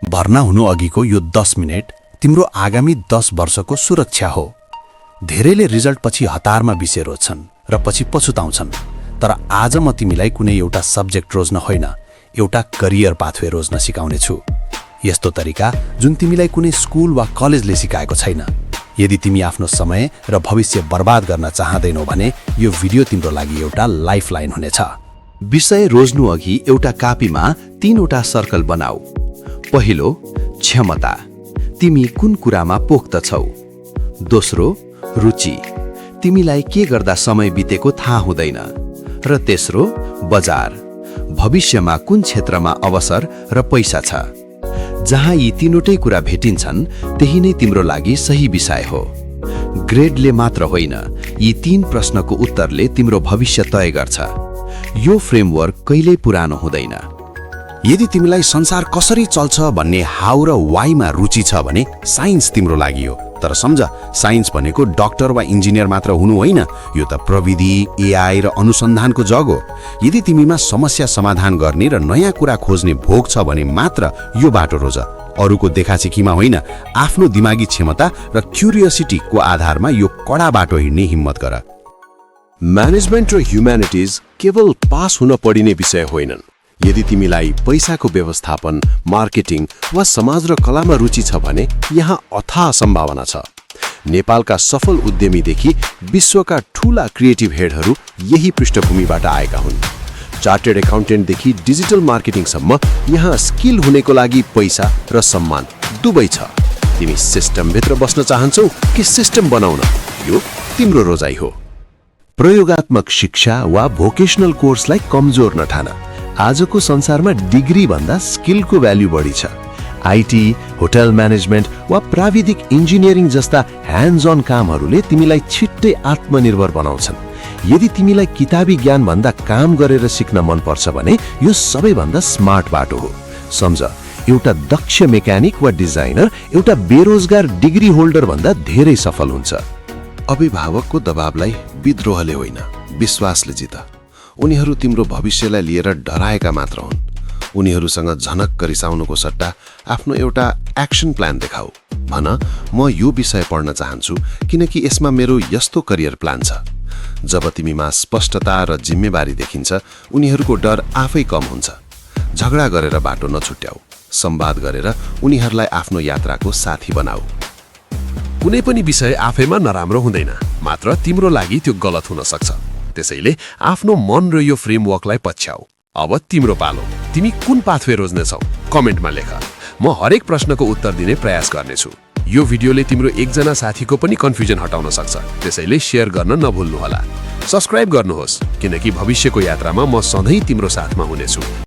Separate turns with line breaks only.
भर्ना हुनु अघिको यो 10 मिनेट तिम्रो आगामी 10 वर्षको सुरक्षा हो। धेरैले रिजल्ट पछि हतारमा विषय रोज्छन् र पछि पछुताउँछन्। तर आज म तिमीलाई कुनै एउटा सब्जेक्ट रोज्न होइन, एउटा करियर पाथवे रोज्न सिकाउने छु। यस्तो तरिका जुन तिमीलाई कुनै स्कुल वा कलेजले सिकाएको छैन। यदि तिमी आफ्नो समय र भविष्य बर्बाद गर्न चाहदैनौ भने यो भिडियो तिम्रो लागि एउटा लाइफलाइन हुनेछ।
विषय रोज्नु अघि एउटा कापीमा 3 वटा सर्कल बनाऊ। पहिलो, क्षमता, तिमी कुन कुरामा पोख्त छौ। दोस्रो, रुचि, तिमीलाई के गर्दा समय बितेको थाहा हुँदैन। र तेस्रो, बजार, भविष्यमा कुन क्षेत्रमा अवसर र पैसा छ। जहाँ यी 3वटै कुरा भेटिन्छन् त्यही नै तिम्रो लागि सही विषय हो। ग्रेडले मात्र होइन, यी 3 प्रश्नको उत्तरले तिम्रो भविष्य तय गर्छ। यो फ्रेमवर्क कहिल्यै पुरानो हुँदैन।
यदि तिमीलाई संसार कसरी चल्छ भन्ने हाउ र वाइमा रुचि छ भने साइन्स तिम्रो लागि हो। तर सम्झ, साइन्स भनेको डाक्टर वा इन्जिनियर मात्र हुनु होइन, यो त प्रविधि, एआई र अनुसन्धानको जग हो। यदि तिमीमा समस्या समाधान गर्ने र नयाँ कुरा खोज्ने भोग छ भने मात्र यो बाटो रोज। अरूको देखासेखीमा होइन, आफ्नो दिमागी क्षमता र क्युरियोसिटीको आधारमा यो कडा बाटो हिँड्ने हिम्मत गर।
म्यानेजमेन्ट र ह्युम्यानिटिज केवल पास हुन पढिने विषय होइनन्। यदि तिमीलाई पैसाको व्यवस्थापन, मार्केटिङ वा समाज र कलामा रुचि छ भने यहाँ अथाह सम्भावना छ। नेपालका सफल उद्यमीदेखि विश्वका ठूला क्रिएटिभ हेडहरू यही पृष्ठभूमिबाट आएका हुन्। चार्टर्ड एकाउन्टेन्टदेखि डिजिटल मार्केटिङसम्म यहाँ स्किल हुनेको लागि पैसा र सम्मान दुवै छ। तिमी सिस्टमभित्र बस्न चाहन्छौ कि सिस्टम बनाउन? यो तिम्रो रोजाइ हो।
प्रयोगात्मक शिक्षा वा भोकेशनल कोर्सलाई कमजोर नठान। आजको संसारमा डिग्री भन्दा स्किलको भ्याल्यु बढी छ। आईटी, होटल म्यानेजमेन्ट वा प्राविधिक इन्जिनियरिङ जस्ता ह्यान्ड्स अन कामहरूले तिमीलाई छिट्टै आत्मनिर्भर बनाउँछन्। यदि तिमीलाई किताबी ज्ञान भन्दा काम गरेर सिक्न मन पर्छ भने यो सबैभन्दा स्मार्ट बाटो हो। सम्झ, एउटा दक्ष मेकानिक वा डिजाइनर एउटा बेरोजगार डिग्री होल्डर भन्दा धेरै सफल हुन्छ।
अभिभावकको दबावलाई विद्रोहले होइन, विश्वासले जित। उनीहरू तिम्रो भविष्यलाई लिएर डराएका मात्र हुन्। उनीहरूसँग झनक्क रिसाउनुको सट्टा आफ्नो एउटा एक्सन प्लान देखाऊ। भन, म यो विषय पढ्न चाहन्छु किनकि यसमा मेरो यस्तो करियर प्लान छ। जब तिमीमा स्पष्टता र जिम्मेवारी देखिन्छ, उनीहरूको डर आफै कम हुन्छ। झगडा गरेर बाटो नछुट्याऊ, संवाद गरेर उनीहरूलाई आफ्नो यात्राको साथी बनाऊ।
कुनै पनि विषय आफैमा नराम्रो हुँदैन, मात्र तिम्रो लागि त्यो गलत हुन सक्छ। त्यसैले आफ्नो मन र यो फ्रेमवर्कलाई पछ्याऊ। अब तिम्रो पालो। तिमी कुन पाथवे रोज्नेछौ? कमेन्टमा लेख। म हरेक प्रश्नको उत्तर दिने प्रयास गर्नेछु। यो भिडियोले तिम्रो एकजना साथीको पनि कन्फ्युजन हटाउन सक्छ। त्यसैले शेयर गर्न नभुल्नुहोला। सब्स्क्राइब गर्नुहोस् किनकि भविष्यको यात्रामा म सधैँ तिम्रो साथमा हुनेछु।